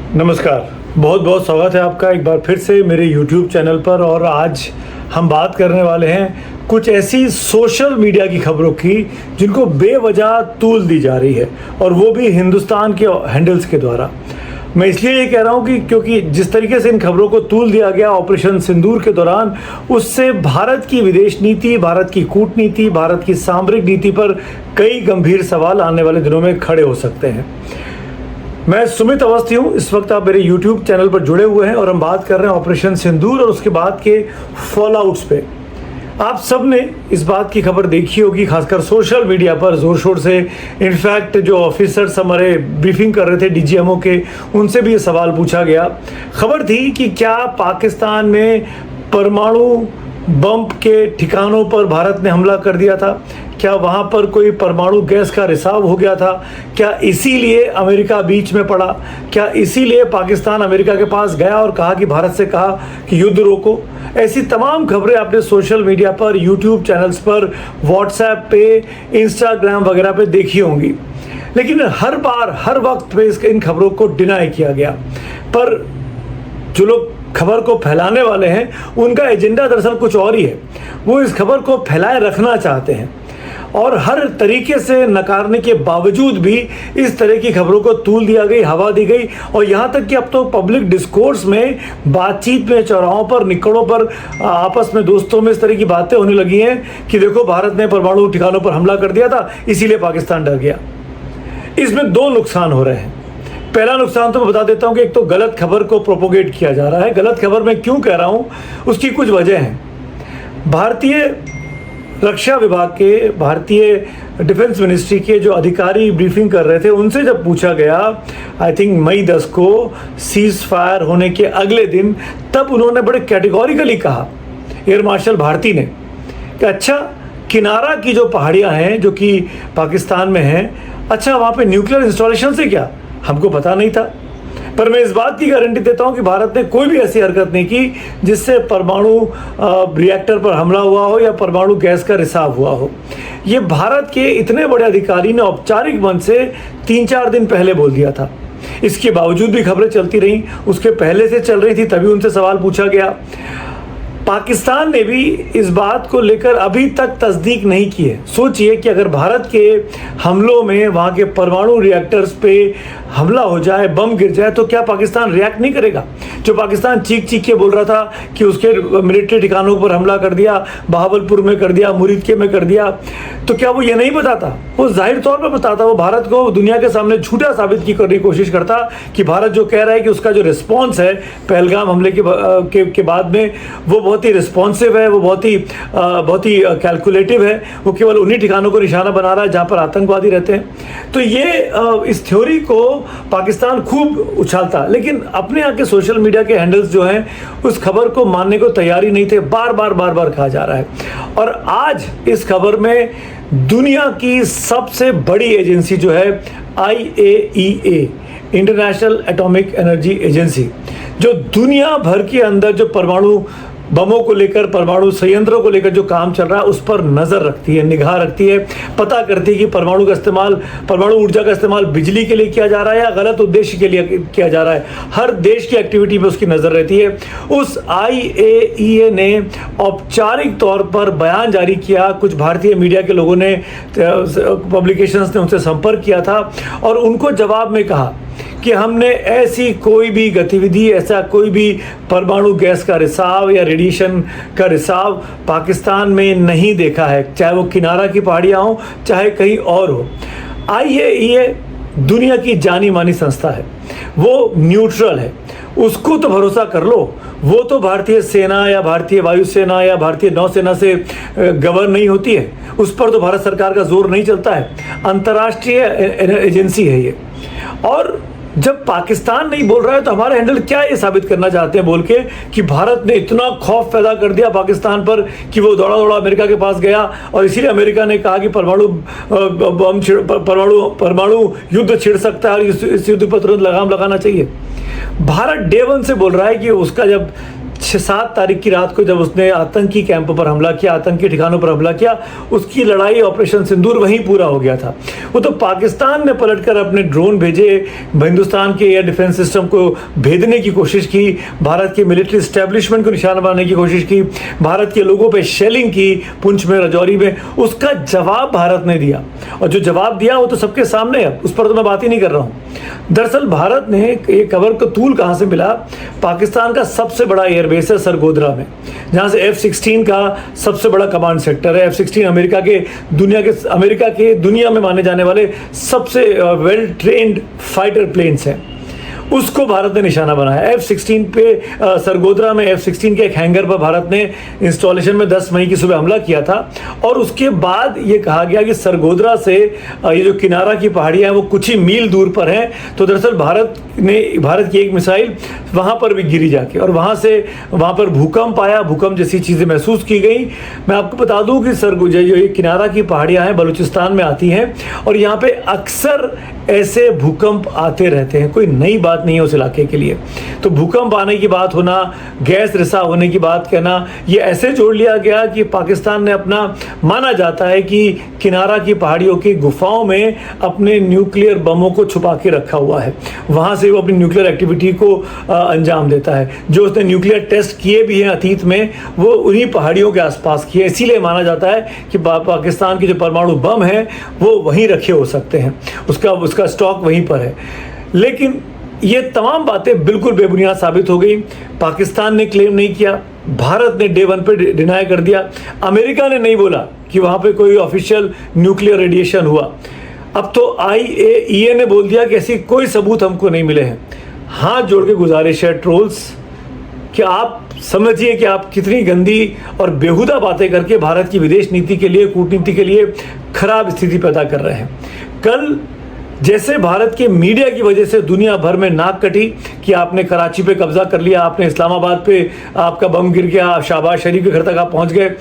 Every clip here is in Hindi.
नमस्कार। बहुत बहुत स्वागत है आपका एक बार फिर से मेरे YouTube चैनल पर। और आज हम बात करने वाले हैं कुछ ऐसी सोशल मीडिया की खबरों की जिनको बेवजह तूल दी जा रही है, और वो भी हिंदुस्तान के हैंडल्स के द्वारा। मैं इसलिए ये कह रहा हूँ कि क्योंकि जिस तरीके से इन खबरों को तूल दिया गया ऑपरेशन सिंदूर के दौरान, उससे भारत की विदेश नीति, भारत की कूटनीति, भारत की सामरिक नीति पर कई गंभीर सवाल आने वाले दिनों में खड़े हो सकते हैं। मैं सुमित अवस्थी हूँ। इस वक्त आप मेरे YouTube चैनल पर जुड़े हुए हैं और हम बात कर रहे हैं ऑपरेशन सिंदूर और उसके बाद के फॉलआउट्स पे। आप सब ने इस बात की खबर देखी होगी, खासकर सोशल मीडिया पर जोर शोर से। इनफैक्ट जो ऑफिसर्स हमारे ब्रीफिंग कर रहे थे DGMO के, उनसे भी ये सवाल पूछा गया। खबर थी कि क्या पाकिस्तान में परमाणु बम के ठिकानों पर भारत ने हमला कर दिया था? क्या वहाँ पर कोई परमाणु गैस का रिसाव हो गया था? क्या इसीलिए अमेरिका बीच में पड़ा? क्या इसीलिए पाकिस्तान अमेरिका के पास गया और कहा कि भारत से कहा कि युद्ध रोको? ऐसी तमाम खबरें आपने सोशल मीडिया पर, YouTube चैनल्स पर, व्हाट्सएप पे, इंस्टाग्राम वगैरह पे देखी होंगी। लेकिन हर बार हर वक्त पे इन खबरों को डिनाई किया गया। पर जो लोग खबर को फैलाने वाले हैं, उनका एजेंडा दरअसल कुछ और ही है। वो इस खबर को फैलाए रखना चाहते हैं और हर तरीके से नकारने के बावजूद भी इस तरह की खबरों को तूल दिया गई, हवा दी गई। और यहाँ तक कि अब तो पब्लिक डिस्कोर्स में, बातचीत में, चौराहों पर, निकड़ों पर, आपस में दोस्तों में इस तरह की बातें होने लगी हैं कि देखो भारत ने परमाणु ठिकानों पर हमला कर दिया था, इसीलिए पाकिस्तान डर गया। इसमें दो नुकसान हो रहे हैं। पहला नुकसान तो मैं बता देता हूं कि एक तो गलत खबर को प्रोपोगेट किया जा रहा है। गलत खबर मैं क्यों कह रहा हूं, उसकी कुछ वजह हैं। भारतीय रक्षा विभाग के, भारतीय डिफेंस मिनिस्ट्री के जो अधिकारी ब्रीफिंग कर रहे थे, उनसे जब पूछा गया, आई थिंक मई 10 को सीज फायर होने के अगले दिन, तब उन्होंने बड़े कैटेगोरिकली कहा, एयर मार्शल भारती ने, कि अच्छा किनारा की जो पहाड़ियाँ हैं जो कि पाकिस्तान में हैं, अच्छा वहाँ पे न्यूक्लियर इंस्टॉलेशन से क्या, हमको पता नहीं था। पर मैं इस बात की गारंटी देता हूं कि भारत ने कोई भी ऐसी हरकत नहीं की जिससे परमाणु रिएक्टर पर हमला हुआ हो या परमाणु गैस का रिसाव हुआ हो। ये भारत के इतने बड़े अधिकारी ने औपचारिक मंच से 3-4 दिन पहले बोल दिया था। इसके बावजूद भी खबरें चलती रहीं, उसके पहले से चल रही थी, तभी उनसे सवाल पूछा गया। पाकिस्तान ने भी इस बात को लेकर अभी तक तस्दीक नहीं की है। सोचिए कि अगर भारत के हमलों में वहाँ के परमाणु रिएक्टर्स पे हमला हो जाए, बम गिर जाए, तो क्या पाकिस्तान रिएक्ट नहीं करेगा? जो पाकिस्तान चीख चीख के बोल रहा था कि उसके मिलिट्री ठिकानों पर हमला कर दिया, बहावलपुर में कर दिया, मुरीदके में कर दिया, तो क्या वो ये नहीं बताता? वो जाहिर तौर पर बताता। वो भारत को दुनिया के सामने झूठा साबित करने की कोशिश करता कि भारत जो कह रहा है कि उसका जो रिस्पॉन्स है पहलगाम हमले के बाद में, वो बहुत ही रिस्पॉन्सिव है, वो बहुत ही कैलकुलेटिव है। वो केवल उन्हीं ठिकानों को निशाना बना रहा है जहाँ पर आतंकवादी रहते हैं। तो ये इस थ्योरी को पाकिस्तान खूब उछालता, लेकिन अपने यहाँ के सोशल मीडिया के हैंडल्स जो हैं उस खबर को मानने को तैयारी नहीं थे। बार बार कहा जा रहा है। और आज इस खबर में दुनिया की सबसे बड़ी एजेंसी जो है IAEA, international atomic energy agency, जो दुनिया भर के अंदर जो परमाणु बमों को लेकर, परमाणु संयंत्रों को लेकर जो काम चल रहा है, उस पर नज़र रखती है, निगाह रखती है, पता करती है कि परमाणु ऊर्जा का इस्तेमाल बिजली के लिए किया जा रहा है या गलत उद्देश्य के लिए किया जा रहा है। हर देश की एक्टिविटी में उसकी नज़र रहती है। उस IAEA ने औपचारिक तौर पर बयान जारी किया। कुछ भारतीय मीडिया के लोगों ने, पब्लिकेशंस ने उनसे संपर्क किया था और उनको जवाब में कहा कि हमने ऐसी कोई भी गतिविधि, ऐसा कोई भी परमाणु गैस का रिसाव या रेडिएशन का रिसाव पाकिस्तान में नहीं देखा है, चाहे वो किनारा की पहाड़ियाँ हो, चाहे कहीं और हो। IAEA दुनिया की जानी मानी संस्था है, वो न्यूट्रल है, उसको तो भरोसा कर लो। वो तो भारतीय सेना या भारतीय वायुसेना या भारतीय नौसेना से गवर्न नहीं होती है, उस पर तो भारत सरकार का जोर नहीं चलता है। अंतर्राष्ट्रीय एजेंसी है ये। और जब पाकिस्तान नहीं बोल रहा है तो हमारे हैंडल क्या ये साबित करना चाहते हैं बोल के कि भारत ने इतना खौफ पैदा कर दिया पाकिस्तान पर कि वो दौड़ा दौड़ा अमेरिका के पास गया और इसीलिए अमेरिका ने कहा कि परमाणु युद्ध छिड़ सकता है और इस युद्ध पर तुरंत लगाम लगाना चाहिए। भारत डे वन से बोल रहा है कि उसका जब 7 तारीख की रात को जब उसने आतंकी कैंप पर हमला किया, आतंकी ठिकानों पर हमला किया, उसकी लड़ाई ऑपरेशन सिंदूर वहीं पूरा हो गया था। वो तो पाकिस्तान ने पलटकर अपने ड्रोन भेजे, हिंदुस्तान के एयर डिफेंस सिस्टम को भेदने की कोशिश की, भारत के मिलिट्री एस्टेब्लिशमेंट को निशाना बनाने की कोशिश की, भारत के लोगों पे शेलिंग की पुंछ में, रजौरी में। उसका जवाब भारत ने दिया, और जो जवाब दिया वो तो सबके सामने है, उस पर तो मैं बात ही नहीं कर रहा हूँ। दरअसल भारत ने एक खबर का तूल कहाँ से मिला, पाकिस्तान का सबसे बड़ा एयरबेस है सरगोधरा में, जहाँ से F-16 का सबसे बड़ा कमांड सेक्टर है। F-16 अमेरिका के दुनिया में माने जाने वाले सबसे वेल ट्रेन्ड फाइटर प्लेन्स हैं, उसको भारत ने निशाना बनाया। F-16 पे सरगोधरा में F-16 के एक हैंगर पर भारत ने इंस्टॉलेशन में 10 मई की सुबह हमला किया था, और उसके बाद ये कहा गया कि सरगोधरा से ये जो किनारा की पहाड़ियाँ हैं वो कुछ ही मील दूर पर हैं। तो दरअसल भारत की एक मिसाइल वहाँ पर भी गिरी जाके, और वहाँ पर भूकंप आया, भूकंप जैसी चीज़ें महसूस की गई। मैं आपको बता दूँ कि जो ये किनारा की पहाड़ियाँ हैं बलूचिस्तान में आती हैं, और यहाँ पे अक्सर ऐसे भूकंप आते रहते हैं, कोई नई बात नहीं है उस इलाके के लिए। तो भूकंप आने की बात होना, गैस रिसाव होने की बात कहना, ये ऐसे जोड़ लिया गया कि पाकिस्तान ने अपना, माना जाता है कि किनारा की पहाड़ियों की गुफाओं में अपने न्यूक्लियर बमों को छुपा के रखा हुआ है, वहाँ से वो अपनी न्यूक्लियर एक्टिविटी को अंजाम देता है। जो उसने न्यूक्लियर टेस्ट किए भी हैं अतीत में, वो उन्हीं पहाड़ियों के आसपास किए। इसीलिए माना जाता है कि पाकिस्तान के जो परमाणु बम हैं वो वहीं रखे हो सकते हैं, उसका स्टॉक वहीं पर है। लेकिन ये तमाम बातें बिल्कुल बेबुनियाद साबित हो गई। पाकिस्तान ने क्लेम नहीं किया, भारत ने डे 1 पे डिनाई कर दिया, अमेरिका ने नहीं बोला कि वहाँ पे कोई ऑफिशियल न्यूक्लियर रेडिएशन हुआ। अब तो IAEA ने बोल दिया कि ऐसी कोई सबूत हमको नहीं मिले हैं। हाथ जोड़ के गुजारिश है ट्रोल्स कि आप समझिए कि आप कितनी गंदी और बेहुदा बातें करके भारत की विदेश नीति के लिए, कूटनीति के लिए खराब स्थिति पैदा कर रहे हैं। कल जैसे भारत के मीडिया की वजह से दुनिया भर में नाक कटी कि आपने कराची पे कब्जा कर लिया, आपने इस्लामाबाद पे आपका बम गिर गया, आप शहबाज शरीफ के घर तक आप पहुंच गए,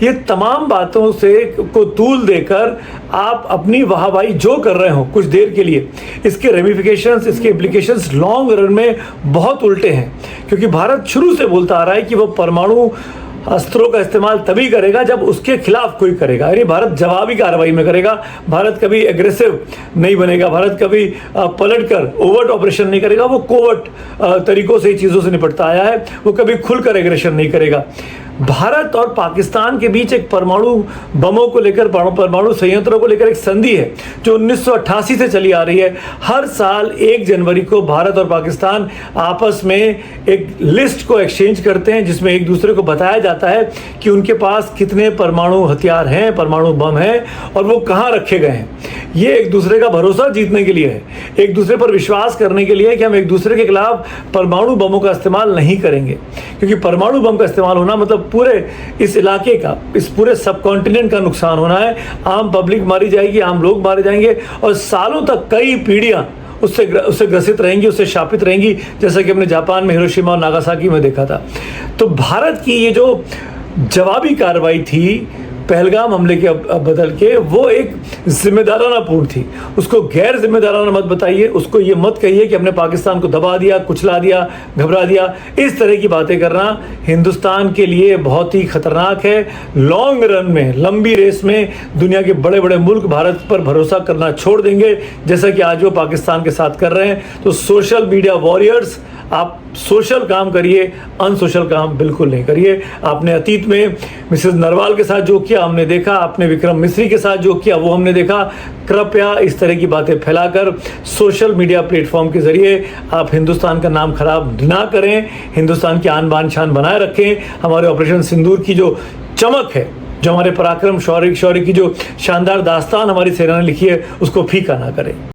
ये तमाम बातों से को तूल देकर आप अपनी वाहवाही जो कर रहे हो कुछ देर के लिए, इसके रेमिफिकेशंस, इसके इम्प्लीकेशंस लॉन्ग रन में बहुत उल्टे हैं। क्योंकि भारत शुरू से बोलता आ रहा है कि वो परमाणु अस्त्रों का इस्तेमाल तभी करेगा जब उसके खिलाफ कोई करेगा, यानी भारत जवाबी कार्रवाई में करेगा। भारत कभी एग्रेसिव नहीं बनेगा, भारत कभी पलटकर ओवर्ट ऑपरेशन नहीं करेगा, वो कोवर्ट तरीकों से चीज़ों से निपटता आया है, वो कभी खुलकर एग्रेशन नहीं करेगा। भारत और पाकिस्तान के बीच एक परमाणु बमों को लेकर, परमाणु संयंत्रों को लेकर एक संधि है जो 1988 से चली आ रही है। हर साल 1 जनवरी को भारत और पाकिस्तान आपस में एक लिस्ट को एक्सचेंज करते हैं, जिसमें एक दूसरे को बताया जाता है कि उनके पास कितने परमाणु हथियार हैं, परमाणु बम हैं, और वो कहाँ रखे गए हैं। ये एक दूसरे का भरोसा जीतने के लिए है, एक दूसरे पर विश्वास करने के लिए कि हम एक दूसरे के खिलाफ परमाणु बमों का इस्तेमाल नहीं करेंगे। क्योंकि परमाणु बम का इस्तेमाल होना मतलब पूरे इस इलाके का, इस पूरे सब कॉन्टिनेंट का नुकसान होना है। आम पब्लिक मारी जाएगी, आम लोग मारे जाएंगे, और सालों तक कई पीढ़ियाँ उससे ग्रसित रहेंगी, उससे शापित रहेंगी, जैसा कि हमने जापान में हिरोशिमा और नागासाकी में देखा था। तो भारत की ये जो जवाबी कार्रवाई थी पहलगाम हमले के बदल के, वो एक जिम्मेदाराना पूर्ण थी। उसको गैर जिम्मेदाराना मत बताइए, उसको ये मत कहिए कि हमने पाकिस्तान को दबा दिया, कुचला दिया, घबरा दिया। इस तरह की बातें करना हिंदुस्तान के लिए बहुत ही खतरनाक है। लॉन्ग रन में, लंबी रेस में दुनिया के बड़े बड़े मुल्क भारत पर भरोसा करना छोड़ देंगे, जैसा कि आज वो पाकिस्तान के साथ कर रहे हैं। तो सोशल मीडिया वॉरियर्स, आप सोशल काम करिए, अनसोशल काम बिल्कुल नहीं करिए। आपने अतीत में मिसेस नरवाल के साथ जो किया हमने देखा, आपने विक्रम मिश्री के साथ जो किया वो हमने देखा। कृपया इस तरह की बातें फैलाकर सोशल मीडिया प्लेटफॉर्म के जरिए आप हिंदुस्तान का नाम खराब ना करें, हिंदुस्तान की आन बान शान बनाए रखें। हमारे ऑपरेशन सिंदूर की जो चमक है, जो हमारे पराक्रम शौर्य की जो शानदार दास्तान हमारी सेना ने लिखी है, उसको फीका ना करें।